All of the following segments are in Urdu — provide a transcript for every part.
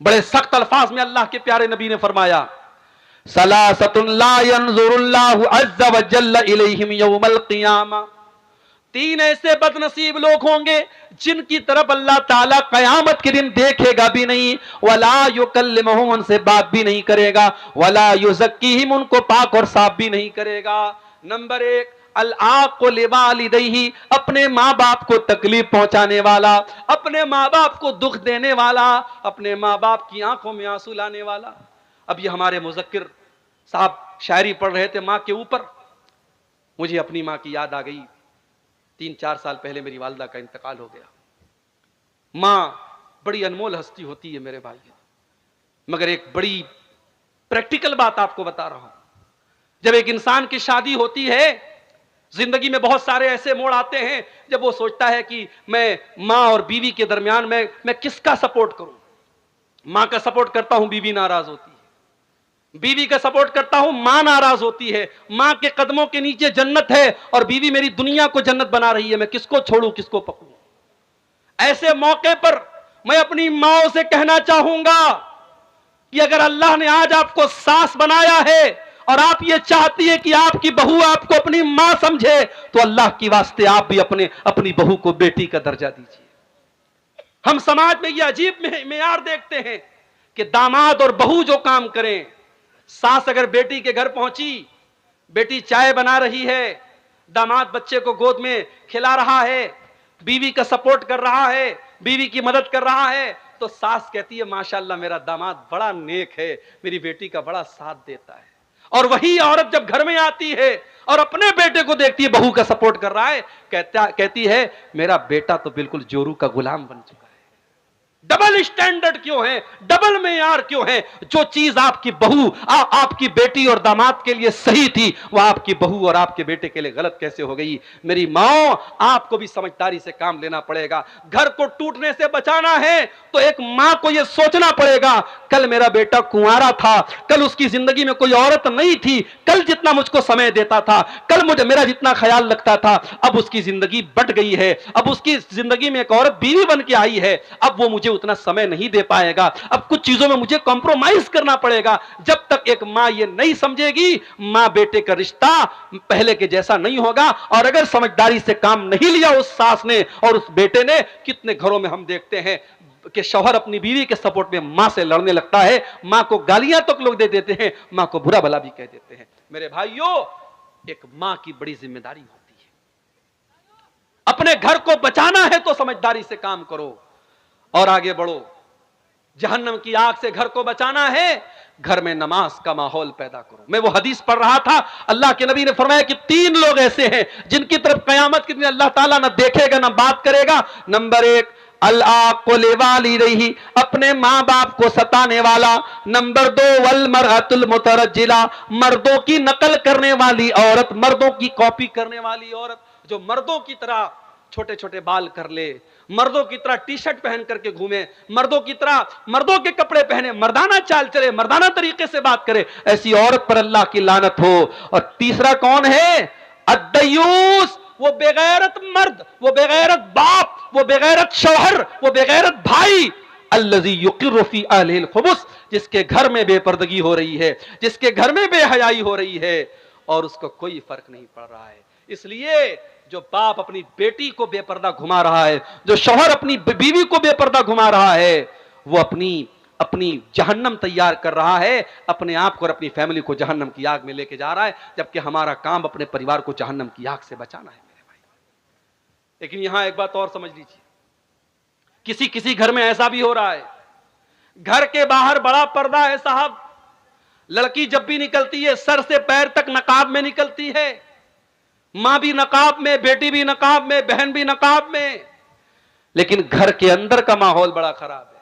بڑے سخت الفاظ میں اللہ کے پیارے نبی نے فرمایا ثلاثۃ لا ينظر اللہ عز وجل الیہم یوم القیامہ، تین ایسے بد نصیب لوگ ہوں گے جن کی طرف اللہ تعالیٰ قیامت کے دن دیکھے گا بھی نہیں، ولا یکلمہم، ان سے بات بھی نہیں کرے گا، ولا یزکیہم، ان کو پاک اور صاف بھی نہیں کرے گا۔ نمبر ایک، العاق لوالدیہ، اپنے ماں باپ کو تکلیف پہنچانے والا، اپنے ماں باپ کو دکھ دینے والا، اپنے ماں باپ کی آنکھوں میں آنسو لانے والا۔ اب یہ ہمارے مذکر صاحب شاعری پڑھ رہے تھے ماں کے اوپر، مجھے اپنی ماں کی یاد آ گئی۔ 3-4 سال پہلے میری والدہ کا انتقال ہو گیا۔ ماں بڑی انمول ہستی ہوتی ہے میرے بھائی، مگر ایک بڑی پریکٹیکل بات آپ کو بتا رہا ہوں۔ جب ایک انسان کی شادی ہوتی ہے، زندگی میں بہت سارے ایسے موڑ آتے ہیں جب وہ سوچتا ہے کہ میں ماں اور بیوی کے درمیان میں کس کا سپورٹ کروں۔ ماں کا سپورٹ کرتا ہوں، بیوی ناراض ہوتی ہے، بیوی کا سپورٹ کرتا ہوں، ماں ناراض ہوتی ہے۔ ماں کے قدموں کے نیچے جنت ہے اور بیوی میری دنیا کو جنت بنا رہی ہے، میں کس کو چھوڑوں، کس کو پکڑوں۔ ایسے موقع پر میں اپنی ماں سے کہنا چاہوں گا کہ اگر اللہ نے آج آپ کو ساس بنایا ہے اور آپ یہ چاہتی ہے کہ آپ کی بہو آپ کو اپنی ماں سمجھے، تو اللہ کی واسطے آپ بھی اپنی بہو کو بیٹی کا درجہ دیجیے۔ ہم سماج میں یہ عجیب معیار دیکھتے ہیں کہ داماد اور بہو جو کام کریں، ساس اگر بیٹی کے گھر پہنچی، بیٹی چائے بنا رہی ہے، داماد بچے کو گود میں کھلا رہا ہے، بیوی کا سپورٹ کر رہا ہے، بیوی کی مدد کر رہا ہے، تو ساس کہتی ہے ماشاءاللہ میرا داماد بڑا نیک ہے، میری بیٹی کا بڑا ساتھ دیتا ہے۔ اور وہی عورت جب گھر میں آتی ہے اور اپنے بیٹے کو دیکھتی ہے بہو کا سپورٹ کر رہا ہے، کہتی ہے میرا بیٹا تو بالکل جورو کا غلام بن چکا ہے۔ ڈبل اسٹینڈرڈ کیوں ہے، ڈبل معیار کیوں ہے؟ جو چیز آپ کی بہو، آپ کی بیٹی اور داماد کے لیے صحیح تھی، وہ آپ کی بہو اور آپ کے بیٹے کے لیے غلط کیسے ہو گئی؟ میری ماں، آپ کو بھی سمجھداری سے کام لینا پڑے گا۔ گھر کو ٹوٹنے سے بچانا ہے تو ایک ماں کو یہ سوچنا پڑے گا کل میرا بیٹا کنوارا تھا، کل اس کی زندگی میں کوئی عورت نہیں تھی، کل جتنا مجھ کو سمے دیتا تھا، کل مجھے میرا جتنا خیال رکھتا تھا، اب اس کی زندگی بٹ گئی ہے، اب اس کی زندگی میں ایک عورت بیوی بن کے آئی ہے، اب وہ مجھے اتنا سمے نہیں دے پائے گا، اب کچھ چیزوں میں مجھے کمپرومائز کرنا پڑے گا۔ جب تک ایک ماں یہ نہیں سمجھے گی، ماں بیٹے کا رشتہ پہلے کے جیسا نہیں ہوگا۔ اور اگر سمجھداری سے کام نہیں لیا اس ساس نے اور اس بیٹے نے، کتنے گھروں میں ہم دیکھتے ہیں کہ شوہر اپنی بیوی کے سپورٹ میں ماں سے لڑنے لگتا ہے، ماں کو گالیاں تک لوگ دے دیتے ہیں، ماں کو برا بھلا بھی کہہ دیتے ہیں۔ میرے بھائیوں، ایک ماں کی بڑی ذمہ داری ہوتی ہے، اپنے گھر کو بچانا ہے تو سمجھداری سے کام کرو اور آگے بڑھو۔ جہنم کی آگ سے گھر کو بچانا ہے، گھر میں نماز کا ماحول پیدا کرو۔ میں وہ حدیث پڑھ رہا تھا، اللہ کے نبی نے فرمایا کہ 3 لوگ ایسے ہیں جن کی طرف قیامت کے دن اللہ تعالیٰ نہ دیکھے گا نہ بات کرے گا۔ نمبر 1، العاق لوالدیہ، اپنے ماں باپ کو ستانے والا۔ نمبر 2، والمرأۃ المترجلہ، مردوں کی نقل کرنے والی عورت، مردوں کی کاپی کرنے والی عورت، جو مردوں کی طرح چھوٹے چھوٹے بال کر لے، مردوں کی طرح ٹی شرٹ پہن کر کے گھومے، مردوں کی طرح مردوں کے کپڑے پہنے، مردانہ چال چلے، مردانہ طریقے سے بات کرے، ایسی عورت پر اللہ کی لعنت ہو۔ اور تیسرا کون ہے؟ الدیوس، وہ بے غیرت مرد، وہ بے غیرت باپ، وہ بے غیرت شوہر، وہ بے غیرت بھائی، الذی یقر فی اہلہ الخبث، جس کے گھر میں بے پردگی ہو رہی ہے، جس کے گھر میں بے حیائی ہو رہی ہے اور اس کو کوئی فرق نہیں پڑ رہا ہے۔ اس لیے جو باپ اپنی بیٹی کو بے پردہ گھما رہا ہے، جو شوہر اپنی بیوی کو بے پردہ گھما رہا ہے، وہ اپنی جہنم تیار کر رہا ہے، اپنے آپ کو اور اپنی فیملی کو جہنم کی آگ میں لے کے جا رہا ہے، جبکہ ہمارا کام اپنے پریوار کو جہنم کی آگ سے بچانا ہے میرے بھائی۔ لیکن یہاں ایک بات اور سمجھ لیجیے، کسی گھر میں ایسا بھی ہو رہا ہے، گھر کے باہر بڑا پردہ ہے صاحب، لڑکی جب بھی نکلتی ہے سر سے پیر تک نقاب میں نکلتی ہے، ماں بھی نقاب میں، بیٹی بھی نقاب میں، بہن بھی نقاب میں، لیکن گھر کے اندر کا ماحول بڑا خراب ہے۔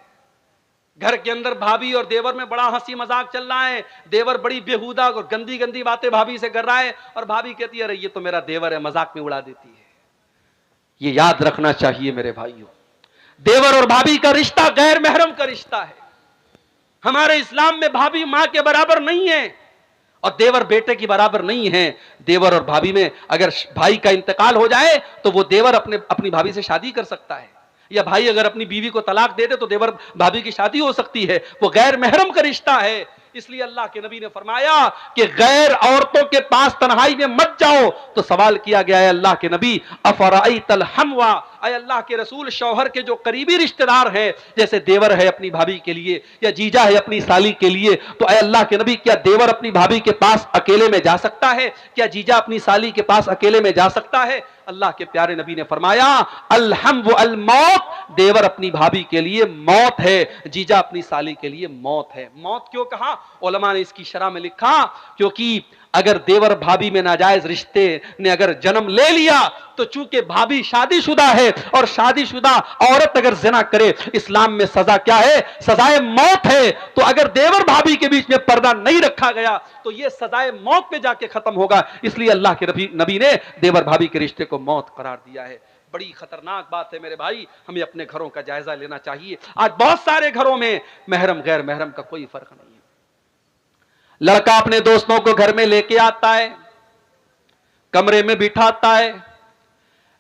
گھر کے اندر بھابھی اور دیور میں بڑا ہنسی مذاق چل رہا ہے، دیور بڑی بےہودہ اور گندی باتیں بھابھی سے کر رہا ہے، اور بھابھی کہتی ہے ارے یہ تو میرا دیور ہے، مذاق میں اڑا دیتی ہے۔ یہ یاد رکھنا چاہیے میرے بھائیوں، دیور اور بھابھی کا رشتہ غیر محرم کا رشتہ ہے۔ ہمارے اسلام میں بھابھی ماں کے برابر نہیں ہے اور دیور بیٹے کی برابر نہیں ہے۔ دیور اور بھابھی میں اگر بھائی کا انتقال ہو جائے تو وہ دیور اپنی بھابھی سے شادی کر سکتا ہے، یا بھائی اگر اپنی بیوی کو طلاق دے دے تو دیور بھابھی کی شادی ہو سکتی ہے، وہ غیر محرم کا رشتہ ہے۔ اس لیے اللہ کے نبی نے فرمایا کہ غیر عورتوں کے پاس تنہائی میں مت جاؤ۔ تو سوال کیا گیا ہے اللہ کے نبی افرائیت الحموا، اے اللہ کے رسول شوہر کے جو قریبی رشتہ دار ہیں، جیسے دیور ہے اپنی بھابھی کے لیے یا جیجا ہے اپنی سالی کے لیے، تو اے اللہ کے نبی کیا دیور اپنی بھابھی کے پاس اکیلے میں جا سکتا ہے؟ کیا جیجا اپنی سالی کے پاس اکیلے میں جا سکتا ہے؟ اللہ کے پیارے نبی نے فرمایا الحم و الموت، دیور اپنی بھابھی کے لیے موت ہے، جیجا اپنی سالی کے لیے موت ہے۔ موت کیوں کہا؟ علماء نے اس کی شرح میں لکھا کیونکہ اگر دیور بھابھی میں ناجائز رشتے نے اگر جنم لے لیا تو چونکہ بھابھی شادی شدہ ہے، اور شادی شدہ عورت اگر زنا کرے اسلام میں سزا کیا ہے؟ سزائے موت ہے۔ تو اگر دیور بھابھی کے بیچ میں پردہ نہیں رکھا گیا تو یہ سزائے موت پہ جا کے ختم ہوگا۔ اس لیے اللہ کے نبی نے دیور بھابھی کے رشتے کو موت قرار دیا ہے۔ بڑی خطرناک بات ہے میرے بھائی، ہمیں اپنے گھروں کا جائزہ لینا چاہیے۔ آج بہت سارے گھروں میں محرم غیر محرم کا کوئی فرق نہیں ہے۔ لڑکا اپنے دوستوں کو گھر میں لے کے آتا ہے، کمرے میں بٹھاتا ہے،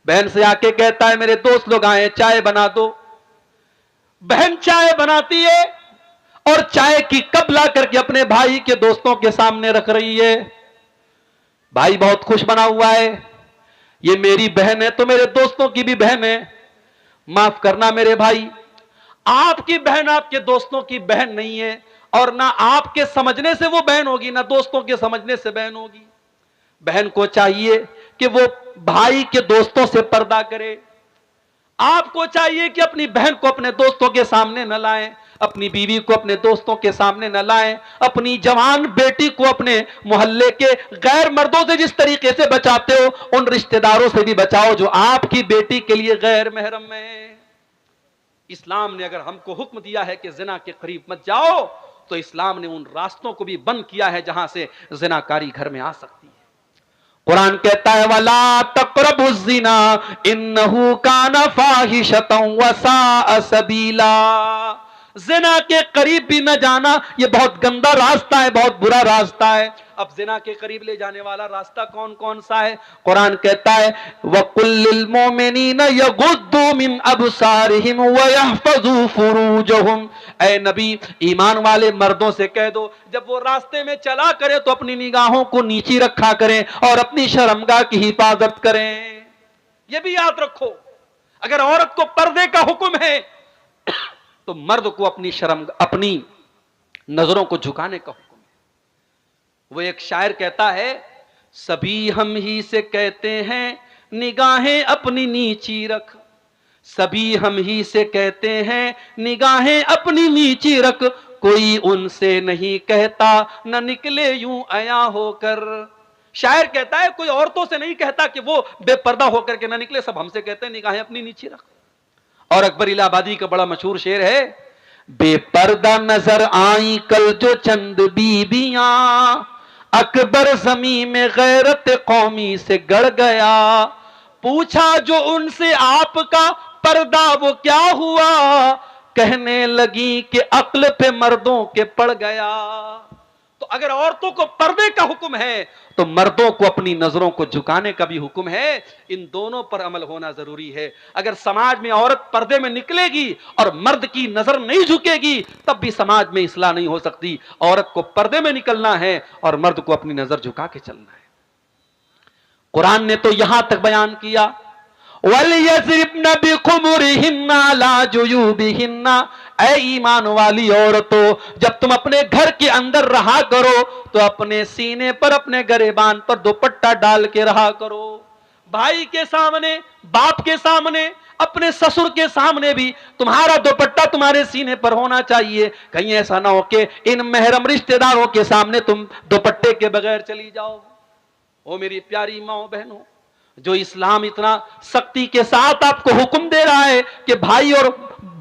بہن سے آ کے کہتا ہے میرے دوست لوگ آئے چائے بنا دو۔ بہن چائے بناتی ہے اور چائے کی کپ لا کر کے اپنے بھائی کے دوستوں کے سامنے رکھ رہی ہے۔ بھائی بہت خوش بنا ہوا ہے، یہ میری بہن ہے تو میرے دوستوں کی بھی بہن ہے، معاف کرنا میرے بھائی، آپ کی بہن آپ کے دوستوں کی بہن نہیں ہے، اور نہ آپ کے سمجھنے سے وہ بہن ہوگی نہ دوستوں کے سمجھنے سے بہن ہوگی۔ بہن کو چاہیے کہ وہ بھائی کے دوستوں سے پردہ کرے، آپ کو چاہیے کہ اپنی بہن کو اپنے دوستوں کے سامنے نہ لائیں، اپنی بیوی کو اپنے دوستوں کے سامنے نہ لائیں، اپنی جوان بیٹی کو اپنے محلے کے غیر مردوں سے جس طریقے سے بچاتے ہو ان رشتہ داروں سے بھی بچاؤ جو آپ کی بیٹی کے لیے غیر محرم ہے۔ اسلام نے اگر ہم کو حکم دیا ہے کہ زنا کے قریب مت جاؤ تو اسلام نے ان راستوں کو بھی بند کیا ہے جہاں سے زناکاری گھر میں آ سکتی ہے۔ قرآن کہتا ہے وَلَا تَقْرَبُوا الزِّنَا إِنَّهُ كَانَ فَاحِشَةً وَسَاءَ سَبِيلًا، زنا کے قریب بھی نہ جانا، یہ بہت گندا راستہ ہے، بہت برا راستہ ہے۔ اب زنا کے قریب لے جانے والا راستہ کون کون سا ہے؟ قرآن کہتا ہے وَقُلْ لِلْمُؤْمِنِينَ يَغُضُّوا مِنْ أَبْصَارِهِمْ وَيَحْفَظُوا فُرُوجَهُمْ، اے نبی ایمان والے مردوں سے کہہ دو جب وہ راستے میں چلا کرے تو اپنی نگاہوں کو نیچی رکھا کریں اور اپنی شرمگاہ کی حفاظت کریں۔ یہ بھی یاد رکھو اگر عورت کو پردے کا حکم ہے تو مرد کو اپنی نظروں کو جھکانے کا حکم ہے۔ وہ ایک شاعر کہتا ہے سبھی ہم ہی سے کہتے ہیں نگاہیں اپنی نیچی رکھ، سبھی ہم ہی سے کہتے ہیں نگاہیں اپنی نیچی رکھ، کوئی ان سے نہیں کہتا نہ نکلے یوں عیاں ہو کر۔ شاعر کہتا ہے کوئی عورتوں سے نہیں کہتا کہ وہ بے پردہ ہو کر کے نہ نکلے، سب ہم سے کہتے ہیں نگاہیں اپنی نیچی رکھ۔ اور اکبر الہ آبادی کا بڑا مشہور شعر ہے بے پردہ نظر آئیں کل جو چند بیبیاں، اکبر زمین میں غیرت قومی سے گڑ گیا، پوچھا جو ان سے آپ کا پردہ وہ کیا ہوا، کہنے لگی کہ عقل پہ مردوں کے پڑ گیا۔ تو اگر عورتوں کو پردے کا حکم ہے تو مردوں کو اپنی نظروں کو جھکانے کا بھی حکم ہے۔ ان دونوں پر عمل ہونا ضروری ہے۔ اگر سماج میں عورت پردے میں نکلے گی اور مرد کی نظر نہیں جھکے گی تب بھی سماج میں اصلاح نہیں ہو سکتی۔ عورت کو پردے میں نکلنا ہے اور مرد کو اپنی نظر جھکا کے چلنا ہے۔ قرآن نے تو یہاں تک بیان کیا وَلْيَضْرِبْنَ بِخُمُرِهِنَّ عَلَىٰ جُيُوبِهِنَّ، اے ایمان والی عورتوں جب تم اپنے گھر کے اندر رہا کرو تو اپنے سینے پر اپنے گریبان پر دوپٹہ ڈال کے رہا کرو۔ بھائی کے سامنے، باپ کے سامنے، اپنے سسر کے سامنے بھی تمہارا دوپٹہ تمہارے سینے پر ہونا چاہیے۔ کہیں ایسا نہ ہو کہ ان محرم رشتہ داروں کے سامنے تم دوپٹے کے بغیر چلی جاؤ۔ او میری پیاری ماں بہنوں، جو اسلام اتنا سختی کے ساتھ آپ کو حکم دے رہا ہے کہ بھائی اور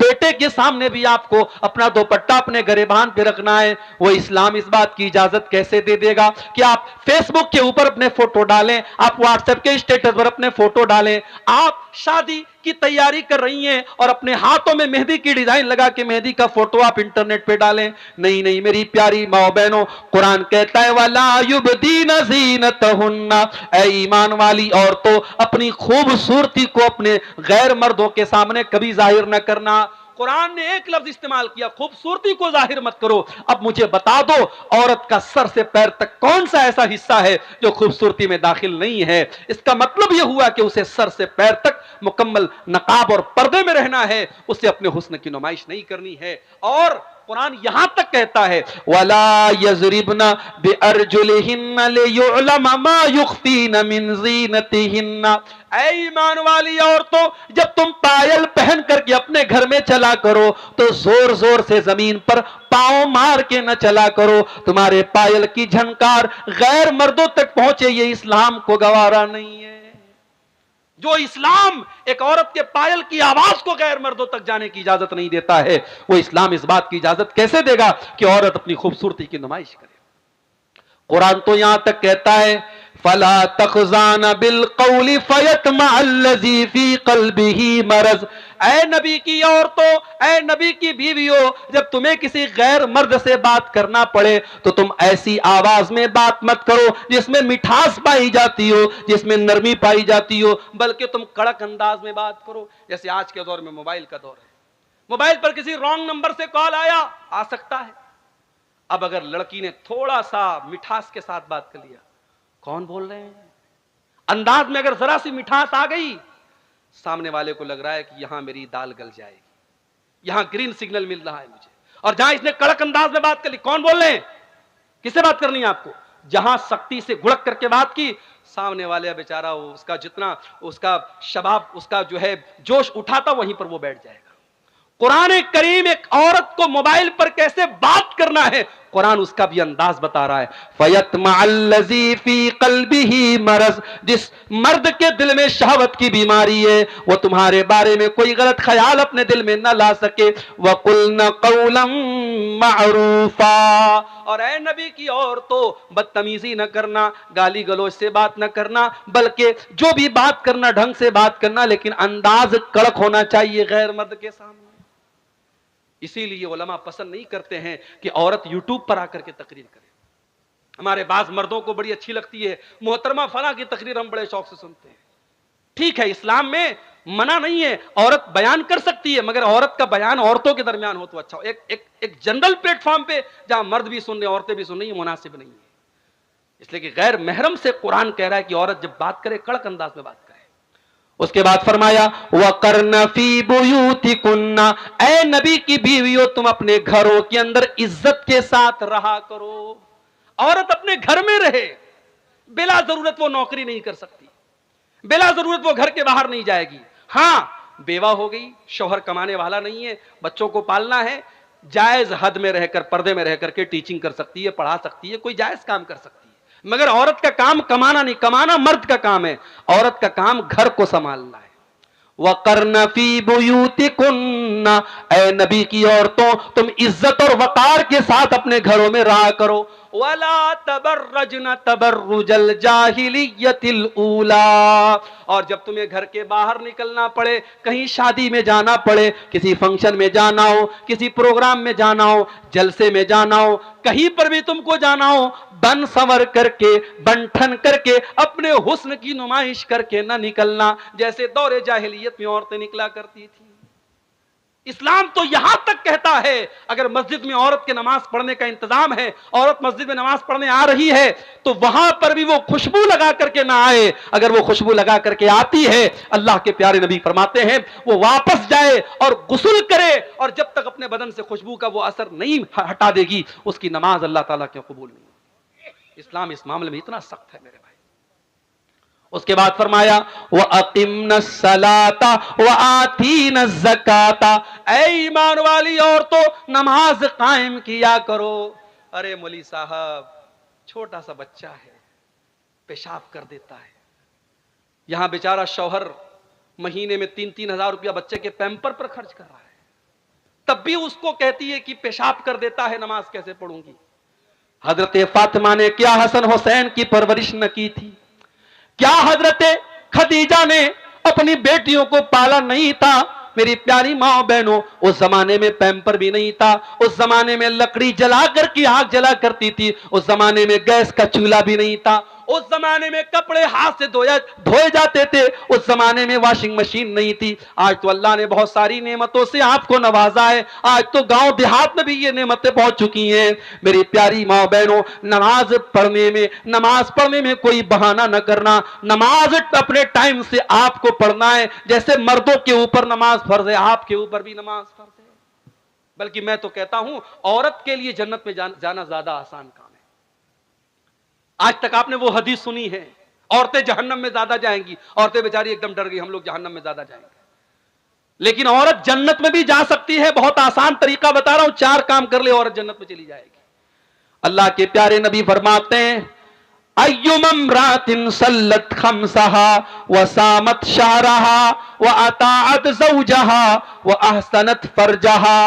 بیٹے کے سامنے بھی آپ کو اپنا دوپٹہ اپنے گریبان پہ رکھنا ہے، وہ اسلام اس بات کی اجازت کیسے دے دے گا کہ آپ فیس بک کے اوپر اپنے فوٹو ڈالیں، آپ واٹس ایپ کے اسٹیٹس پر اپنے فوٹو ڈالیں، آپ شادی کی تیاری کر رہی ہیں اور اپنے ہاتھوں میں مہندی کی ڈیزائن لگا کے مہندی کا فوٹو آپ انٹرنیٹ پہ ڈالیں. نہیں نہیں میری پیاری ماں بہنوں، قرآن کہتا ہے وَلَا يُبْدِينَ زِينَتَهُنَّ، اے ایمان والی عورتوں اپنی خوبصورتی کو اپنے غیر مردوں کے سامنے کبھی ظاہر نہ کرنا. قرآن نے ایک لفظ استعمال کیا، خوبصورتی کو ظاہر مت کرو. اب مجھے بتا دو عورت کا سر سے پیر تک کون سا ایسا حصہ ہے جو خوبصورتی میں داخل نہیں ہے؟ اس کا مطلب یہ ہوا کہ اسے سر سے پیر تک مکمل نقاب اور پردے میں رہنا ہے، اسے اپنے حسن کی نمائش نہیں کرنی ہے. اور قرآن یہاں تک کہتا ہے وَلَا يَضْرِبْنَ بِأَرْجُلِهِنَّ لِيُعْلَمَ مَا يُخْفِينَ مِنْ زِينَتِهِنَّ. اے ایمان والی عورتوں جب تم پائل پہن کر کے اپنے گھر میں چلا کرو تو زور زور سے زمین پر پاؤں مار کے نہ چلا کرو، تمہارے پائل کی جھنکار غیر مردوں تک پہنچے یہ اسلام کو گوارا نہیں ہے. جو اسلام ایک عورت کے پائل کی آواز کو غیر مردوں تک جانے کی اجازت نہیں دیتا ہے، وہ اسلام اس بات کی اجازت کیسے دے گا کہ عورت اپنی خوبصورتی کی نمائش کرے؟ قرآن تو یہاں تک کہتا ہے فَلَا تَخْضَعْنَ بِالْقَوْلِ فَيَطْمَعَ الَّذِي فِي قَلْبِهِ مَرَضٌ. اے نبی کی عورتوں، اے نبی کی بیویوں، جب تمہیں کسی غیر مرد سے بات کرنا پڑے تو تم ایسی آواز میں بات مت کرو جس میں مٹھاس پائی جاتی ہو، جس میں نرمی پائی جاتی ہو، بلکہ تم کڑک انداز میں بات کرو. جیسے آج کے دور میں موبائل کا دور ہے، موبائل پر کسی رانگ نمبر سے کال آ سکتا ہے. اب اگر لڑکی نے تھوڑا سا مٹھاس کے ساتھ بات کر لیا، کون بول رہے ہیں، انداز میں اگر ذرا سی مٹھاس آ گئی، سامنے والے کو لگ رہا ہے کہ یہاں میری دال گل جائے گی، یہاں گرین سگنل مل رہا ہے مجھے. اور جہاں اس نے کڑک انداز میں بات کر لی، کون بول رہے ہیں، کس سے بات کرنی ہے آپ کو، جہاں سختی سے گھڑک کر کے بات کی، سامنے والے بیچارہ اس کا جتنا اس کا شباب اس کا جو ہے جوش اٹھا تھا وہیں پر وہ بیٹھ جائے گا. قرآن کریم ایک عورت کو موبائل پر کیسے بات کرنا ہے قرآن اس کا بھی انداز بتا رہا ہے. فَيَطْمَعَ الَّذِي فِي قَلْبِهِ مَرَضٌ، جس مرد کے دل میں شہوت کی بیماری ہے وہ تمہارے بارے میں کوئی غلط خیال اپنے دل میں نہ لا سکے. وَقُلْنَ قَوْلًا مَعْرُوفًا، اور اے نبی کی عورتوں بدتمیزی نہ کرنا، گالی گلوچ سے بات نہ کرنا، بلکہ جو بھی بات کرنا ڈھنگ سے بات کرنا، لیکن انداز کڑک ہونا چاہیے غیر مرد کے سامنے. اسی لیے علماء پسند نہیں کرتے ہیں کہ عورت یوٹیوب پر آ کر کے تقریر کرے. ہمارے بعض مردوں کو بڑی اچھی لگتی ہے، محترمہ فلاں کی تقریر ہم بڑے شوق سے سنتے ہیں. ٹھیک ہے، اسلام میں منع نہیں ہے، عورت بیان کر سکتی ہے، مگر عورت کا بیان عورتوں کے درمیان ہو تو اچھا ہو. ایک جنرل پلیٹ فارم پہ جہاں مرد بھی سن رہے ہیں عورتیں بھی سن رہی ہیں، مناسب نہیں ہے. اس لیے کہ غیر محرم سے قرآن کہہ رہا ہے کہ عورت جب بات کرے کڑک انداز میں بات کرے. اس کے بعد فرمایا وَقَرْنَ فِي بُيُوتِكُنَّ، اے نبی کی بیویوں تم اپنے گھروں کے اندر عزت کے ساتھ رہا کرو. عورت اپنے گھر میں رہے، بلا ضرورت وہ نوکری نہیں کر سکتی، بلا ضرورت وہ گھر کے باہر نہیں جائے گی. ہاں بیوہ ہو گئی، شوہر کمانے والا نہیں ہے، بچوں کو پالنا ہے، جائز حد میں رہ کر پردے میں رہ کر کے ٹیچنگ کر سکتی ہے، پڑھا سکتی ہے، کوئی جائز کام کر سکتی ہے. مگر عورت کا کام کمانا نہیں، کمانا مرد کا کام ہے، عورت کا کام گھر کو سنبھالنا ہے. وَقَرْنَ فِي بُيُوتِكُنَّ، اے نبی کی عورتوں تم عزت اور وقار کے ساتھ اپنے گھروں میں رہا کرو. وَلَا تَبَرَّجْنَ تَبَرُّجَ الْجَاهِلِيَّةِ الْأُولَىٰ، اور جب تمہیں گھر کے باہر نکلنا پڑے، کہیں شادی میں جانا پڑے، کسی فنکشن میں جانا ہو، کسی پروگرام میں جانا ہو، جلسے میں جانا ہو، کہیں پر بھی تم کو جانا ہو، بن سنور کر کے بن ٹھن کر کے اپنے حسن کی نمائش کر کے نہ نکلنا جیسے دور جاہلیت میں عورتیں نکلا کرتی تھی. اسلام تو یہاں تک کہتا ہے اگر مسجد میں عورت کے نماز پڑھنے کا انتظام ہے، عورت مسجد میں نماز پڑھنے آ رہی ہے تو وہاں پر بھی وہ خوشبو لگا کر کے نہ آئے. اگر وہ خوشبو لگا کر کے آتی ہے اللہ کے پیارے نبی فرماتے ہیں وہ واپس جائے اور غسل کرے، اور جب تک اپنے بدن سے خوشبو کا وہ اثر نہیں ہٹا دے گی اس کی نماز اللہ تعالیٰ کے قبول نہیں. اسلام اس معاملے میں اتنا سخت ہے میرے بھائی. اس کے بعد فرمایا وَأَقِمْنَ الصَّلَاةَ وَآتِينَ الزَّكَاةَ، اے ایمان والی عورتوں نماز قائم کیا کرو. ارے مولوی صاحب چھوٹا سا بچہ ہے پیشاب کر دیتا ہے، یہاں بیچارہ شوہر مہینے میں 3,000 روپیہ بچے کے پیمپر پر خرچ کر رہا ہے، تب بھی اس کو کہتی ہے کہ پیشاب کر دیتا ہے نماز کیسے پڑھوں گی. حضرت فاطمہ نے کیا حسن حسین کی پرورش نہ کی تھی؟ کیا حضرت خدیجہ نے اپنی بیٹیوں کو پالا نہیں تھا، میری پیاری ماں بہنوں، اس زمانے میں پیمپر بھی نہیں تھا، اس زمانے میں لکڑی جلا کر کی آگ جلا کرتی تھی، اس زمانے میں گیس کا چولہا بھی نہیں تھا، اس زمانے میں کپڑے ہاتھ سے دھوئے جاتے تھے، اس زمانے میں واشنگ مشین نہیں تھی۔ آج تو اللہ نے بہت ساری نعمتوں سے آپ کو نوازا ہے، آج تو گاؤں دیہات میں بھی یہ نعمتیں پہنچ چکی ہیں۔ میری پیاری ماں بہنوں، نماز پڑھنے میں کوئی بہانہ نہ کرنا، نماز اپنے ٹائم سے آپ کو پڑھنا ہے، جیسے مردوں کے اوپر نماز فرض ہے، آپ کے اوپر بھی نماز فرض ہے۔ بلکہ میں تو کہتا ہوں عورت کے لیے جنت میں جانا زیادہ آسان کام ہے۔ آج تک آپ نے وہ حدیث سنی ہے عورتیں جہنم میں زیادہ جائیں گی، عورتیں بیچاری ایک دم ڈر گئی ہم لوگ جہنم میں زیادہ جائیں گے، لیکن عورت جنت میں بھی جا سکتی ہے۔ بہت آسان طریقہ بتا رہا ہوں، 4 کام کر لے عورت جنت میں چلی جائے گی۔ اللہ کے پیارے نبی فرماتے ہیں اَيُّمَا امْرَأَةٍ صَلَّتْ خَمْسَهَا وَصَامَتْ شَهْرَهَا وَأَطَاعَتْ زَوْجَهَا وَأَحْسَنَتْ فَرْجَهَا،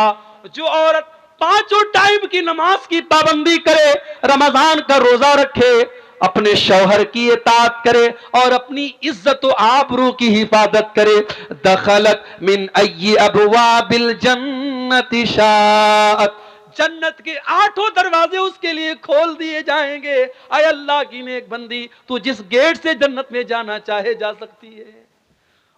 جو عورت 5 ٹائم کی نماز کی پابندی کرے، رمضان کا روزہ رکھے، اپنے شوہر کی اطاعت کرے اور اپنی عزت و آبرو کی حفاظت کرے، دخلت من ای ابواب الجنت شاءت، جنت کے 8 دروازے اس کے لیے کھول دیے جائیں گے۔ اے اللہ کی نیک بندی، تو جس گیٹ سے جنت میں جانا چاہے جا سکتی ہے۔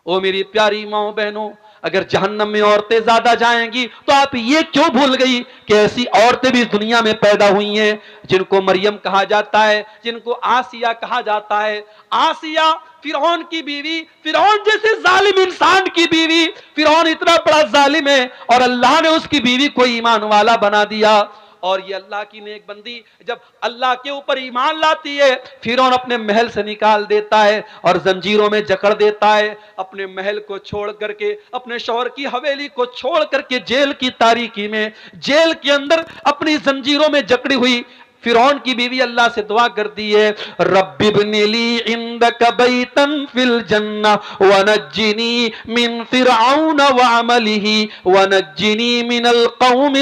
او میری پیاری ماں بہنوں، اگر جہنم میں عورتیں زیادہ جائیں گی تو آپ یہ کیوں بھول گئی کہ ایسی عورتیں بھی دنیا میں پیدا ہوئی ہیں جن کو مریم کہا جاتا ہے، جن کو آسیہ کہا جاتا ہے۔ آسیہ فرعون کی بیوی، فرعون جیسے ظالم انسان کی بیوی، فرعون اتنا بڑا ظالم ہے اور اللہ نے اس کی بیوی کو ایمان والا بنا دیا۔ اور یہ اللہ کی نیک بندی جب اللہ کے اوپر ایمان لاتی ہے، فرعون اپنے محل سے نکال دیتا ہے اور زنجیروں میں جکڑ دیتا ہے، اپنے محل کو چھوڑ کر کے، اپنے شوہر کی حویلی کو چھوڑ کر کے جیل کی تاریکی میں، جیل کے اندر اپنی زنجیروں میں جکڑی ہوئی فرعون کی بیوی اللہ سے دعا کرتی ہے رب ابن لی عندک بیتا فی الجنہ ونجنی من فرعون وعملہ ونجنی من القوم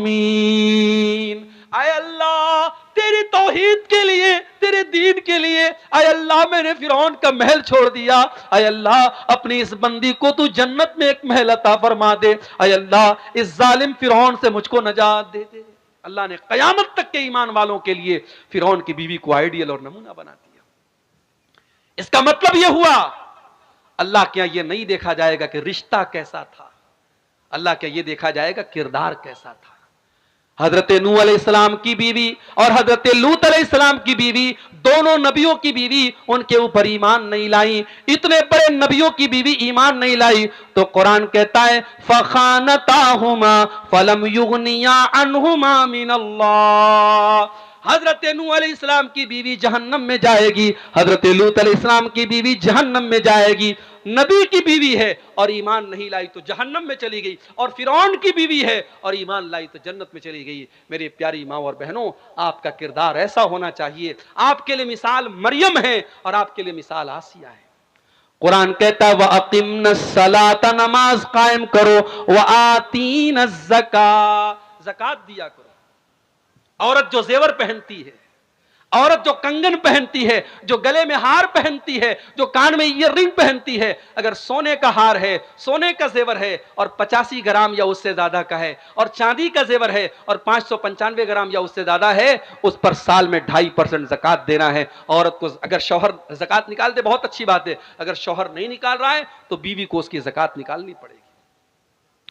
الظالمین۔ اے اللہ تیری توحید کے لیے، تیرے دین کے لیے، اے اللہ میں نے فرعون کا محل چھوڑ دیا، اے اللہ اپنی اس بندی کو تو جنت میں ایک محل عطا فرما دے، اے اللہ اس ظالم فرعون سے مجھ کو نجات دے دے۔ اللہ نے قیامت تک کے ایمان والوں کے لیے فرعون کی بیوی کو آئیڈیل اور نمونہ بنا دیا۔ اس کا مطلب یہ ہوا اللہ کے یہاں یہ نہیں دیکھا جائے گا کہ رشتہ کیسا تھا، اللہ کے یہ دیکھا جائے گا کردار کیسا تھا۔ حضرت نوح علیہ السلام کی بیوی اور حضرت لوط علیہ السلام کی بیوی، دونوں نبیوں کی بیوی ان کے اوپر ایمان نہیں لائی، اتنے بڑے نبیوں کی بیوی ایمان نہیں لائی تو قرآن کہتا ہے فَخَانَتَاهُمَا فَلَمْ يُغْنِيَا عَنْهُمَا مِنَ اللَّهِ۔ حضرت نوح علیہ السلام کی بیوی جہنم میں جائے گی، حضرت لوط علیہ السلام کی بیوی جہنم میں جائے گی، نبی کی بیوی ہے اور ایمان نہیں لائی تو جہنم میں چلی گئی، اور فرعون کی بیوی ہے اور ایمان لائی تو جنت میں چلی گئی۔ میری پیاری ماں اور بہنوں، آپ کا کردار ایسا ہونا چاہیے۔ آپ کے لیے مثال مریم ہے اور آپ کے لیے مثال آسیہ ہے۔ قرآن کہتا ہے وَأَقِمْنَا الصَّلَاةَ، نماز قائم کرو، وَآتِينَا الزَّكَاةَ، زکوٰۃ دیا کرو۔ عورت جو زیور پہنتی ہے، عورت جو کنگن پہنتی ہے، جو گلے میں ہار پہنتی ہے، جو کان میں ایئر رنگ پہنتی ہے، اگر سونے کا ہار ہے، سونے کا زیور ہے اور 85 گرام یا اس سے زیادہ کا ہے، اور چاندی کا زیور ہے اور 595 گرام یا اس سے زیادہ ہے، اس پر سال میں 2.5% زکوٰۃ دینا ہے۔ عورت کو اگر شوہر زکوٰۃ نکال دے بہت اچھی بات ہے، اگر شوہر نہیں نکال رہا ہے تو بیوی کو اس کی زکوٰۃ نکالنی پڑے گی۔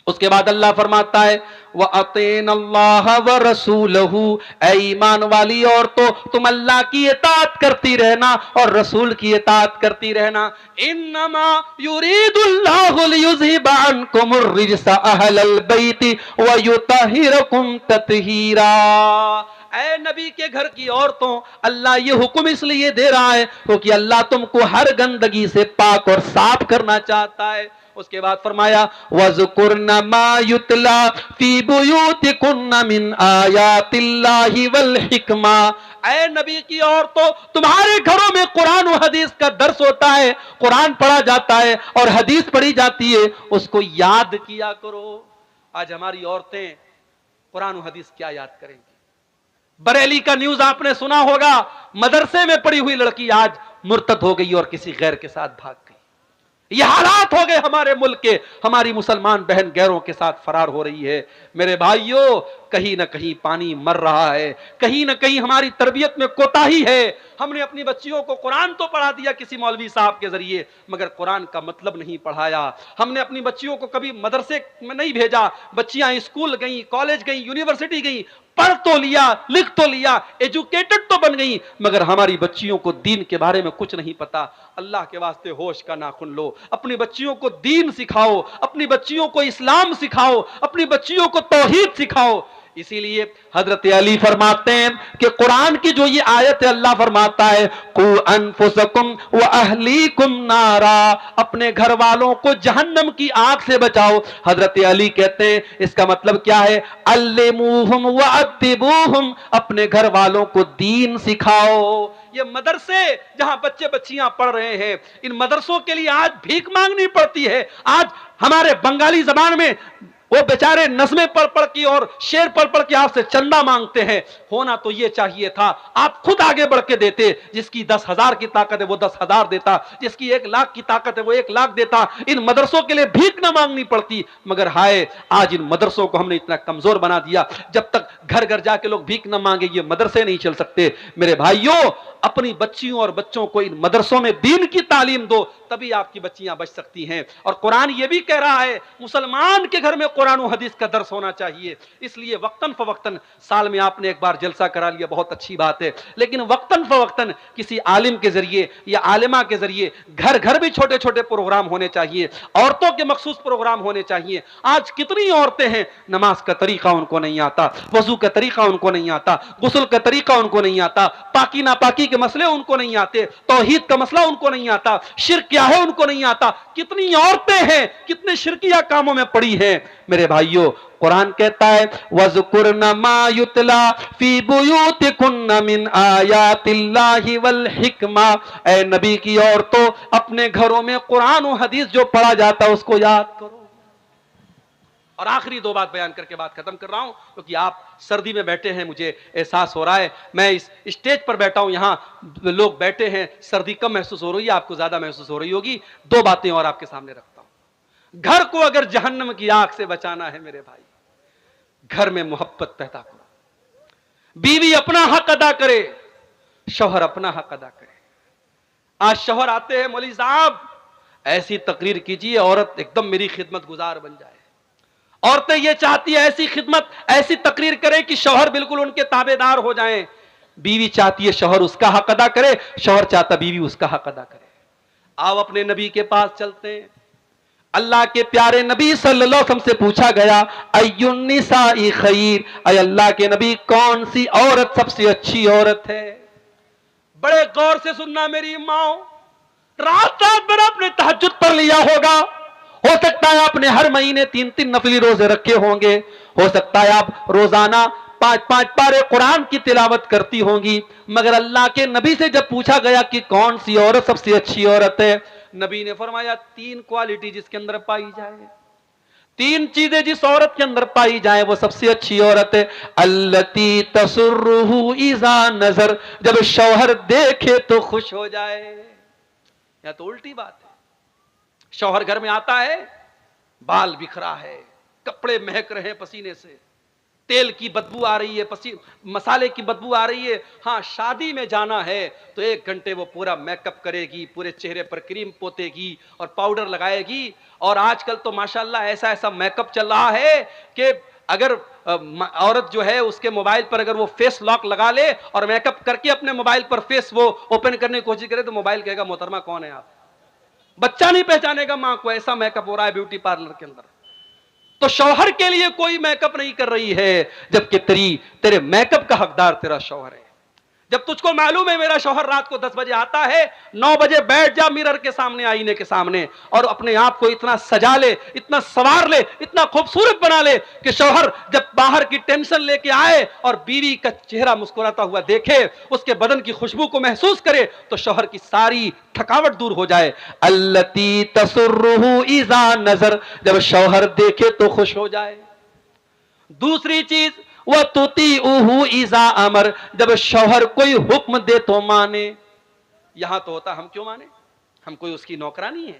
اس کے بعد اللہ فرماتا ہے وَأَطِيعْنَا اللَّهَ وَرَسُولَهُ، اے ایمان والی عورتوں تم اللہ کی اطاعت کرتی رہنا اور رسول کی اطاعت کرتی رہنا۔ انما یرید اللہ لیذھب عنکم الرجس اہل البیت ویطہرکم تطہیرا۔ اے نبی کے گھر کی عورتوں، اللہ یہ حکم اس لیے دے رہا ہے کیونکہ اللہ تم کو ہر گندگی سے پاک اور صاف کرنا چاہتا ہے۔ اس کے بعد فرمایا وَذْكُرْنَ مَا يُتْلَى فِي بُيُوتِكُنَّ مِنْ آيَاتِ اللَّهِ وَالْحِكْمَةِ۔ اے نبی کی عورتوں، تمہارے گھروں میں قرآن و حدیث کا درس ہوتا ہے، قرآن پڑھا جاتا ہے اور حدیث پڑھی جاتی ہے، اس کو یاد کیا کرو۔ آج ہماری عورتیں قرآن و حدیث کیا یاد کریں گی؟ بریلی کا نیوز آپ نے سنا ہوگا، مدرسے میں پڑھی ہوئی لڑکی آج مرتد ہو گئی اور کسی غیر کے ساتھ بھاگ گئی۔ یہ حالات ہو گئے ہمارے ملک کے. ہماری مسلمان بہن غیروں کے ساتھ فرار ہو رہی ہے. میرے بھائیوں کہیں نہ کہیں پانی مر رہا ہے, کہیں نہ کہیں ہماری تربیت میں کوتاہی ہے. ہم نے اپنی بچیوں کو قرآن تو پڑھا دیا کسی مولوی صاحب کے ذریعے, مگر قرآن کا مطلب نہیں پڑھایا. ہم نے اپنی بچیوں کو کبھی مدرسے میں نہیں بھیجا. بچیاں اسکول گئیں, کالج گئیں, یونیورسٹی گئیں, پڑھ تو لیا, لکھ تو لیا, ایجوکیٹڈ تو بن گئی, مگر ہماری بچیوں کو دین کے بارے میں کچھ نہیں پتا. اللہ کے واسطے ہوش کا ناخن لو, اپنی بچیوں کو دین سکھاؤ, اپنی بچیوں کو اسلام سکھاؤ, اپنی بچیوں کو توحید سکھاؤ. اسی لیے حضرت علی فرماتے ہیں کہ قرآن کی جو یہ آیت ہے, اللہ فرماتا ہے قُوْ أَنفُسَكُمْ وَأَهْلِيكُمْ نَارًا, اپنے گھر والوں کو جہنم کی آگ سے بچاؤ. حضرت علی کہتے ہیں اس کا مطلب کیا ہے, عَلِّمُوهُمْ وَأَدِّبُوهُمْ, اپنے گھر والوں کو دین سکھاؤ. یہ مدرسے جہاں بچے بچیاں پڑھ رہے ہیں, ان مدرسوں کے لیے آج بھیک مانگنی پڑتی ہے. آج ہمارے بنگالی زبان میں وہ بیچارے نظمیں پڑھ پڑھ کے اور شعر پڑھ پڑھ کے آپ سے چندہ مانگتے ہیں. ہونا تو یہ چاہیے تھا آپ خود آگے بڑھ کے دیتے. جس کی 10,000 کی طاقت ہے وہ 10,000 دیتا, جس کی 1,00,000 کی طاقت ہے وہ 1,00,000 دیتا. ان مدرسوں کے لیے بھیک نہ مانگنی پڑتی. مگر ہائے آج ان مدرسوں کو ہم نے اتنا کمزور بنا دیا, جب تک گھر گھر جا کے لوگ بھیک نہ مانگے یہ مدرسے نہیں چل سکتے. میرے بھائیوں اپنی بچیوں اور بچوں کو ان مدرسوں میں دین کی تعلیم دو, تبھی آپ کی بچیاں بچ سکتی ہیں. اور قرآن یہ بھی کہہ رہا ہے مسلمان کے گھر میں قرآن و حدیث کا درس ہونا چاہیے. اس لیے وقتاً فوقتاً, سال میں آپ نے ایک بار جلسہ کرا لیا بہت اچھی بات ہے, لیکن وقتاً فوقتاً کسی عالم کے ذریعے یا عالمہ کے ذریعے گھر گھر بھی چھوٹے چھوٹے پروگرام ہونے چاہیے, عورتوں کے مخصوص پروگرام ہونے چاہیے. آج کتنی عورتیں ہیں نماز کا طریقہ ان کو نہیں آتا, وضو کا طریقہ ان کو نہیں آتا, غسل کا طریقہ ان کو نہیں آتا, پاکی ناپاکی کے مسئلے ان کو نہیں آتے, توحید کا مسئلہ ان کو نہیں آتا, شرک کیا ہے ان کو نہیں آتا. کتنی عورتیں ہیں کتنے شرکیہ کاموں میں پڑی ہیں. میرے بھائیوں قرآن کہتا ہے وَذْكُرْنَ مَا يُتْلَى فِي بُيُوتِكُنَّ مِنْ آيَاتِ اللَّهِ وَالْحِكْمَةِ, اے نبی کی عورتوں اپنے گھروں میں قرآن و حدیث جو پڑھا جاتا ہے اس کو یاد کرو. اور آخری 2 بات بیان کر کے بات ختم کر رہا ہوں, کیونکہ آپ سردی میں بیٹھے ہیں, مجھے احساس ہو رہا ہے, میں اس اسٹیج پر بیٹھا ہوں, یہاں لوگ بیٹھے ہیں, سردی کم محسوس ہو رہی ہے, آپ کو زیادہ محسوس ہو رہی ہوگی. 2 باتیں اور آپ کے سامنے رکھتا ہوں. گھر کو اگر جہنم کی آگ سے بچانا ہے میرے بھائی, گھر میں محبت پیدا کرو. بیوی اپنا حق ادا کرے, شوہر اپنا حق ادا کرے. آج شوہر آتے ہیں مولوی صاحب ایسی تقریر کیجیے عورت ایک دم میری خدمت گزار بن جائے. عورتیں یہ چاہتی ہے ایسی خدمت ایسی تقریر کرے کہ شوہر بالکل ان کے تابع دار ہو جائیں. بیوی چاہتی ہے شوہر اس کا حق ادا کرے, شوہر چاہتا بیوی اس کا حق ادا کرے. آؤ اپنے نبی کے پاس چلتے ہیں. اللہ کے پیارے نبی صلی اللہ علیہ وسلم سے پوچھا گیا ای النساء خیر, اے اللہ کے نبی کون سی عورت سب سے اچھی عورت ہے؟ بڑے غور سے سننا میری ماں, رات رات بھر آپ نے تہجد پڑھ لیا ہوگا, ہو سکتا ہے آپ نے ہر مہینے 3 نفلی روزے رکھے ہوں گے, ہو سکتا ہے آپ روزانہ 5 پارے قرآن کی تلاوت کرتی ہوں گی, مگر اللہ کے نبی سے جب پوچھا گیا کہ کون سی عورت سب سے اچھی عورت ہے, نبی نے فرمایا 3 کوالٹی جس کے اندر پائی جائے, 3 چیزیں جس عورت کے اندر پائی جائیں وہ سب سے اچھی عورت ہے. التی تسرہ اذا نظر, جب شوہر دیکھے تو خوش ہو جائے. یا تو الٹی بات ہے, شوہر گھر میں آتا ہے بال بکھرا ہے, کپڑے مہک رہے ہیں پسینے سے, تیل کی بدبو آ رہی ہے, مسالے کی بدبو آ رہی ہے. ہاں شادی میں جانا ہے تو 1 گھنٹے وہ پورا میک اپ کرے گی, پورے چہرے پر کریم پوتے گی اور پاؤڈر لگائے گی. اور آج کل تو ماشاءاللہ ایسا ایسا میک اپ چل رہا ہے کہ اگر عورت جو ہے اس کے موبائل پر اگر وہ فیس لاک لگا لے اور میک اپ کر کے اپنے موبائل پر فیس وہ اوپن کرنے کی کوشش کرے تو موبائل کہے گا محترمہ کون ہے آپ, بچہ نہیں پہچانے گا ماں کو, ایسا میک اپ ہو رہا ہے بیوٹی پارلر کے اندر. تو شوہر کے لیے کوئی میک اپ نہیں کر رہی ہے, جبکہ تیرے میک اپ کا حقدار تیرا شوہر ہے. جب تجھ کو معلوم ہے میرا شوہر رات کو 10 بجے آتا ہے, 9 بجے بیٹھ جا میرر کے سامنے, آئینے کے سامنے, اور اپنے آپ کو اتنا سجا لے, اتنا سوار لے, اتنا خوبصورت بنا لے کہ شوہر جب باہر کی ٹینشن لے کے آئے اور بیوی کا چہرہ مسکراتا ہوا دیکھے, اس کے بدن کی خوشبو کو محسوس کرے تو شوہر کی ساری تھکاوٹ دور ہو جائے. التی تسرہ اذا نظر, جب شوہر دیکھے تو خوش ہو جائے. دوسری چیز وَتُطِيعُهُ إِذَا أَمَرَ, جب شوہر کوئی حکم دے تو مانے. یہاں تو ہوتا ہم کیوں مانے, ہم کوئی اس کی نوکرانی ہیں,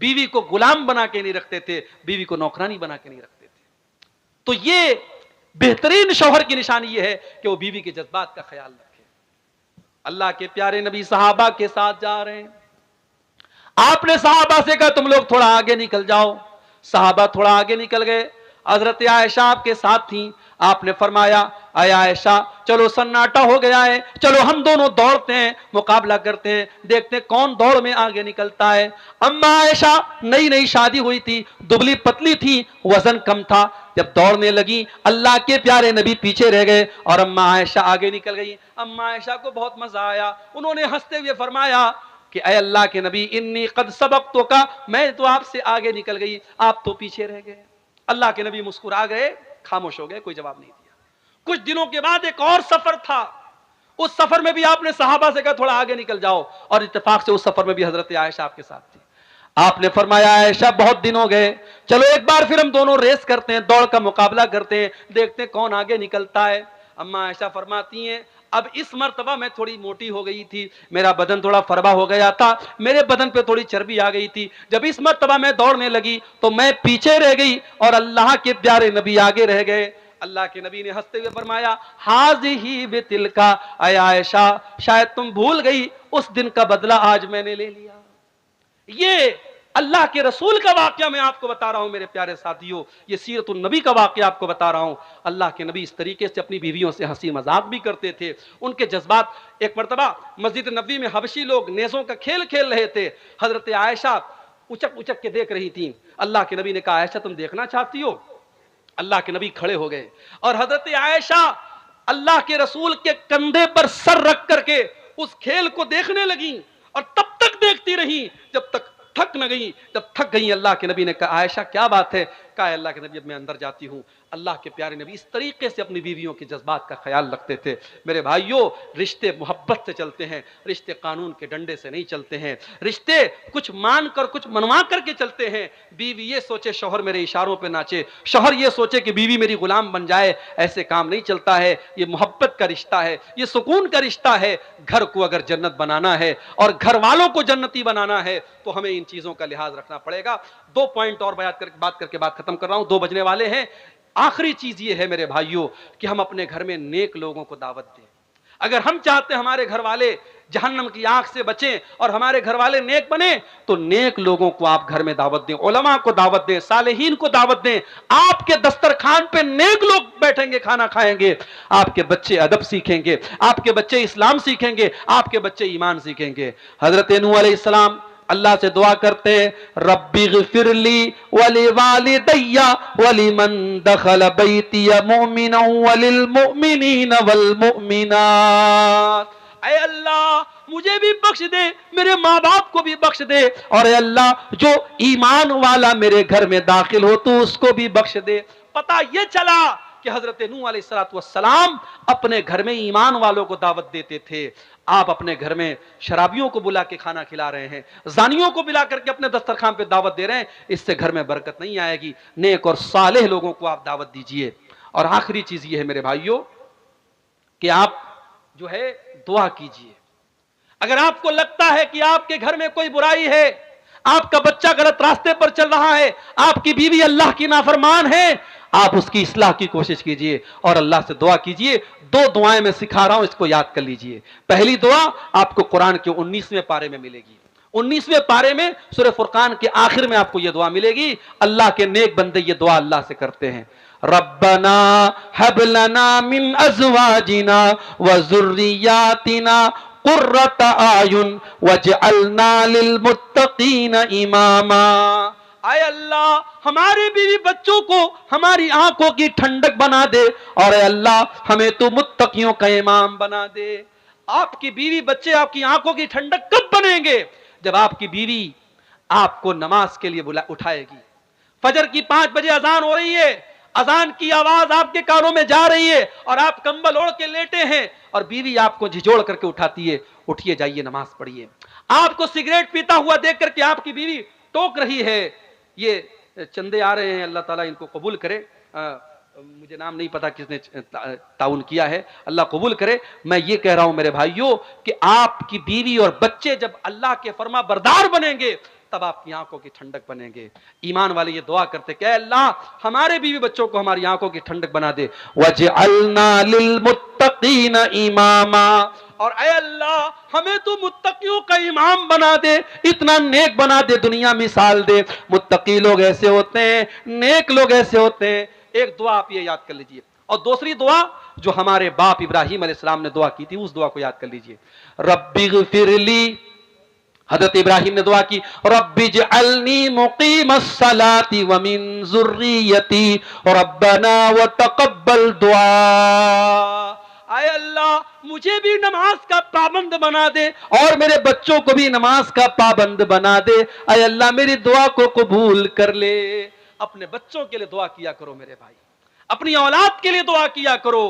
بیوی کو غلام بنا کے نہیں رکھتے تھے, بیوی کو نوکرانی بنا کے نہیں رکھتے تھے. تو یہ بہترین شوہر کی نشانی یہ ہے کہ وہ بیوی کے جذبات کا خیال رکھے. اللہ کے پیارے نبی صحابہ کے ساتھ جا رہے ہیں, آپ نے صحابہ سے کہا تم لوگ تھوڑا آگے نکل جاؤ. صحابہ تھوڑا آگے نکل گئے. حضرت عائشہ آپ کے ساتھ تھیں. آپ نے فرمایا اے عائشہ چلو سناٹا ہو گیا ہے, چلو ہم دونوں دوڑتے ہیں, مقابلہ کرتے ہیں, دیکھتے ہیں کون دوڑ میں آگے نکلتا ہے. اما عائشہ نئی نئی شادی ہوئی تھی, دبلی پتلی تھی, وزن کم تھا. جب دوڑنے لگی اللہ کے پیارے نبی پیچھے رہ گئے اور اما عائشہ آگے نکل گئی. اما عائشہ کو بہت مزہ آیا. انہوں نے ہنستے ہوئے فرمایا کہ اے اللہ کے نبی انی قد سبقتک, میں تو آپ سے آگے نکل گئی, آپ تو پیچھے رہ گئے. اللہ کے نبی مسکرا گئے, خاموش ہو گئے, کوئی جواب نہیں دیا. کچھ دنوں کے بعد ایک اور سفر تھا. اس سفر میں بھی آپ نے صحابہ سے کہا تھوڑا آگے نکل جاؤ, اور اتفاق سے اس سفر میں بھی حضرت عائشہ آپ کے ساتھ تھی. آپ نے فرمایا عائشہ بہت دن ہو گئے, چلو ایک بار پھر ہم دونوں ریس کرتے ہیں, دوڑ کا مقابلہ کرتے ہیں, دیکھتے ہیں کون آگے نکلتا ہے. اما عائشہ فرماتی ہیں اب اس مرتبہ میں تھوڑی موٹی ہو گئی تھی, میرا بدن تھوڑا فربا ہو گیا تھا, میرے بدن پہ تھوڑی چربی آ گئی تھی. جب اس مرتبہ میں دوڑنے لگی تو میں پیچھے رہ گئی اور اللہ کے پیارے نبی آگے رہ گئے. اللہ کے نبی نے ہنستے ہوئے فرمایا ہاذہ بتلکا, اے عائشہ شاید تم بھول گئی, اس دن کا بدلہ آج میں نے لے لیا. یہ اللہ کے رسول کا واقعہ میں آپ کو بتا رہا ہوں میرے پیارے ساتھیوں, یہ سیرت النبی کا واقعہ آپ کو بتا رہا ہوں. اللہ کے نبی اس طریقے سے اپنی بیویوں سے ہنسی مذاق بھی کرتے تھے. ان کے جذبات, ایک مرتبہ مسجد نبوی میں حبشی لوگ نیزوں کا کھیل کھیل رہے تھے. حضرت عائشہ اچک اچک کے دیکھ رہی تھیں. اللہ کے نبی نے کہا عائشہ تم دیکھنا چاہتی ہو؟ اللہ کے نبی کھڑے ہو گئے اور حضرت عائشہ اللہ کے رسول کے کندھے پر سر رکھ کر کے اس کھیل کو دیکھنے لگیں, اور تب تک دیکھتی رہیں جب تک تھک نہ گئی. جب تھک گئی اللہ کے نبی نے کہا عائشہ کیا بات ہے؟ کہا اللہ کے نبی اب میں اندر جاتی ہوں. اللہ کے پیارے نبی اس طریقے سے اپنی بیویوں کے جذبات کا خیال رکھتے تھے. میرے بھائیوں, رشتے محبت سے چلتے ہیں, رشتے قانون کے ڈنڈے سے نہیں چلتے ہیں, رشتے کچھ مان کر کچھ منوا کر کے چلتے ہیں. بیوی یہ سوچے شوہر میرے اشاروں پہ ناچے, شوہر یہ سوچے کہ بیوی میری غلام بن جائے, ایسے کام نہیں چلتا ہے. یہ محبت کا رشتہ ہے, یہ سکون کا رشتہ ہے. گھر کو اگر جنت بنانا ہے اور گھر والوں کو جنتی بنانا ہے تو ہمیں ان چیزوں کا لحاظ رکھنا پڑے گا. 2 پوائنٹ اور بات کر کے بات ختم کر رہا ہوں, 2 بجنے والے ہیں. آخری چیز یہ ہے میرے بھائیوں کہ ہم اپنے گھر میں نیک لوگوں کو دعوت دیں. اگر ہم چاہتے ہیں ہمارے گھر والے جہنم کی آنکھ سے بچیں اور ہمارے گھر والے نیک بنیں, تو نیک لوگوں کو آپ گھر میں دعوت دیں, علماء کو دعوت دیں, صالحین کو دعوت دیں. آپ کے دسترخوان پہ نیک لوگ بیٹھیں گے, کھانا کھائیں گے, آپ کے بچے ادب سیکھیں گے, آپ کے بچے اسلام سیکھیں گے, آپ کے بچے ایمان سیکھیں گے. حضرت نوح علیہ السلام اللہ سے دعا کرتے ربی اغفر لی ولوالدی ولمن دخل بیتی مؤمنا وللمؤمنین والمؤمنات. اے اللہ مجھے بھی بخش دے, میرے ماں باپ کو بھی بخش دے, اور اے اللہ جو ایمان والا میرے گھر میں داخل ہو تو اس کو بھی بخش دے. پتہ یہ چلا کہ حضرت نوح علیہ السلام اپنے گھر میں ایمان والوں کو دعوت دیتے تھے. آپ اپنے گھر میں شرابیوں کو بلا کے کھانا کھلا رہے ہیں, زانیوں کو بلا کر کے اپنے دسترخوان پہ دعوت دے رہے ہیں, اس سے گھر میں برکت نہیں آئے گی. نیک اور صالح لوگوں کو آپ دعوت دیجئے. اور آخری چیز یہ ہے میرے بھائیوں کہ آپ جو ہے دعا کیجئے. اگر آپ کو لگتا ہے کہ آپ کے گھر میں کوئی برائی ہے, آپ کا بچہ غلط راستے پر چل رہا ہے, آپ کی بیوی اللہ کی نافرمان ہے, آپ اس کی اصلاح کی کوشش کیجئے اور اللہ سے دعا کیجئے. 2 دعائیں میں سکھا رہا ہوں, اس کو یاد کر لیجئے. پہلی دعا آپ کو قرآن کے 19ویں پارے میں ملے گی. 19ویں پارے میں سورہ فرقان کے آخر میں آپ کو یہ دعا ملے گی. اللہ کے نیک بندے یہ دعا اللہ سے کرتے ہیں, ربنا ہب لنا من ازواجنا وذریاتنا قرۃ اعین واجعلنا للمتقین اماما. اے اللہ ہمارے بیوی بچوں کو ہماری آنکھوں کی ٹھنڈک بنا دے, اور اے اللہ ہمیں تو متقیوں کا امام بنا دے. آپ کی بیوی بچے آپ کی آنکھوں کی ٹھنڈک کب بنیں گے؟ جب آپ کی بیوی آپ کو نماز کے لیے اٹھائے گی. فجر کی 5 بجے اذان ہو رہی ہے, اذان کی آواز آپ کے کانوں میں جا رہی ہے, اور آپ کمبل اوڑھ کے لیٹے ہیں, اور بیوی آپ کو جھجوڑ کر کے اٹھاتی ہے, اٹھیے جائیے نماز پڑھیے. آپ کو سگریٹ پیتا ہوا دیکھ کر کے آپ کی بیوی ٹوک رہی ہے, یہ چندے آ رہے ہیں, اللہ تعالیٰ ان کو قبول کرے, مجھے نام نہیں پتا کس نے تعاون کیا ہے, اللہ قبول کرے. میں یہ کہہ رہا ہوں میرے بھائیوں کہ آپ کی بیوی اور بچے جب اللہ کے فرما بردار بنیں گے تب آپ کی آنکھوں کی ٹھنڈک بنیں گے۔ ایمان والے یہ دعا کرتے کہ اے اللہ ہمارے بیوی بچوں کو ہماری آنکھوں کی ٹھنڈک بنا دے۔ وَجْعَلْنَا لِلْمُتَّقِينَ إِمَامًا، اور اے اللہ ہمیں تو متقیوں کا امام بنا دے، اتنا نیک بنا دے، دنیا مثال دے۔ متقی لوگ ایسے ہوتے ہیں، نیک لوگ ایسے ہوتے ہیں۔ ایک دعا آپ یہ یاد کر لیجئے، اور دوسری دعا جو ہمارے باپ ابراہیم علیہ السلام نے دعا کی تھی اس دعا کو یاد کر لیجئے۔ رب اغفر لی، حضرت ابراہیم نے دعا کی رب اجعلنی مقیم الصلاۃ ومن ذریتی ربنا وتقبل دعا، اے اللہ مجھے بھی نماز کا پابند بنا دے اور میرے بچوں کو بھی نماز کا پابند بنا دے، اے اللہ میری دعا کو قبول کر لے۔ اپنے بچوں کے لیے دعا کیا کرو میرے بھائی، اپنی اولاد کے لیے دعا کیا کرو،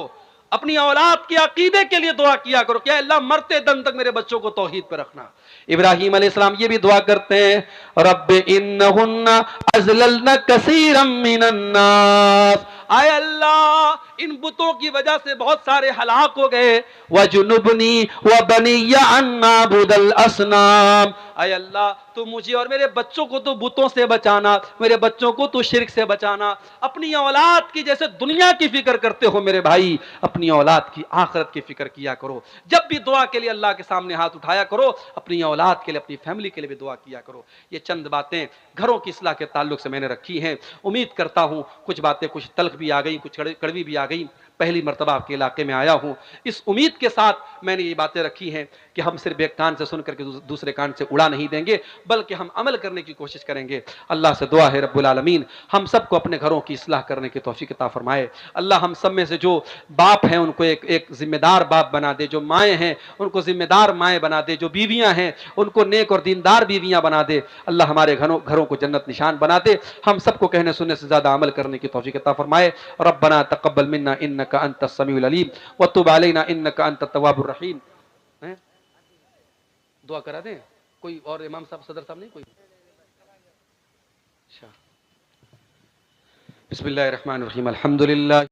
اپنی اولاد کے عقیدے کے لیے دعا کیا کرو کہ اے اللہ مرتے دم تک میرے بچوں کو توحید پہ رکھنا۔ ابراہیم علیہ السلام یہ بھی دعا کرتے ہیں رب انہن اضللن کثیرا من الناس، اے اللہ ان بتوں کی وجہ سے بہت سارے ہلاک ہو گئے، وجنبنی وبنی ان نعبد الاصنام، اے اللہ تو مجھے اور میرے بچوں کو تو بتوں سے بچانا، میرے بچوں کو تو شرک سے بچانا۔ اپنی اولاد کی جیسے دنیا کی فکر کرتے ہو میرے بھائی، اپنی اولاد کی آخرت کی فکر کیا کرو۔ جب بھی دعا کے لیے اللہ کے سامنے ہاتھ اٹھایا کرو، اپنی اولاد کے لیے اپنی فیملی کے لیے بھی دعا کیا کرو۔ یہ چند باتیں گھروں کی اصلاح کے تعلق سے میں نے رکھی ہیں، امید کرتا ہوں کچھ باتیں کچھ تلخ بھی آ گئیں، کچھ کڑوی بھی آ گئیں، پہلی مرتبہ آپ کے علاقے میں آیا ہوں، اس امید کے ساتھ میں نے یہ باتیں رکھی ہیں کہ ہم صرف ایک کان سے سن کر کے دوسرے کان سے اڑا نہیں دیں گے، بلکہ ہم عمل کرنے کی کوشش کریں گے۔ اللہ سے دعا ہے رب العالمین ہم سب کو اپنے گھروں کی اصلاح کرنے کی توفیق عطا فرمائے۔ اللہ ہم سب میں سے جو باپ ہیں ان کو ایک ذمہ دار باپ بنا دے، جو مائیں ہیں ان کو ذمہ دار مائیں بنا دے، جو بیویاں ہیں ان کو نیک اور دیندار بیویاں بنا دے۔ اللہ ہمارے گھروں کو جنت نشان بنا دے، ہم سب کو کہنے سننے سے زیادہ عمل کرنے کی توفیق عطا فرمائے۔ ربنا تقبل منا انك انت السميع العليم وتب علينا انك انت التواب الرحيم۔ دعا کرا دیں کوئی اور، امام صاحب صدر صاحب نہیں کوئی؟ بسم اللہ الرحمن الرحیم، الحمدللہ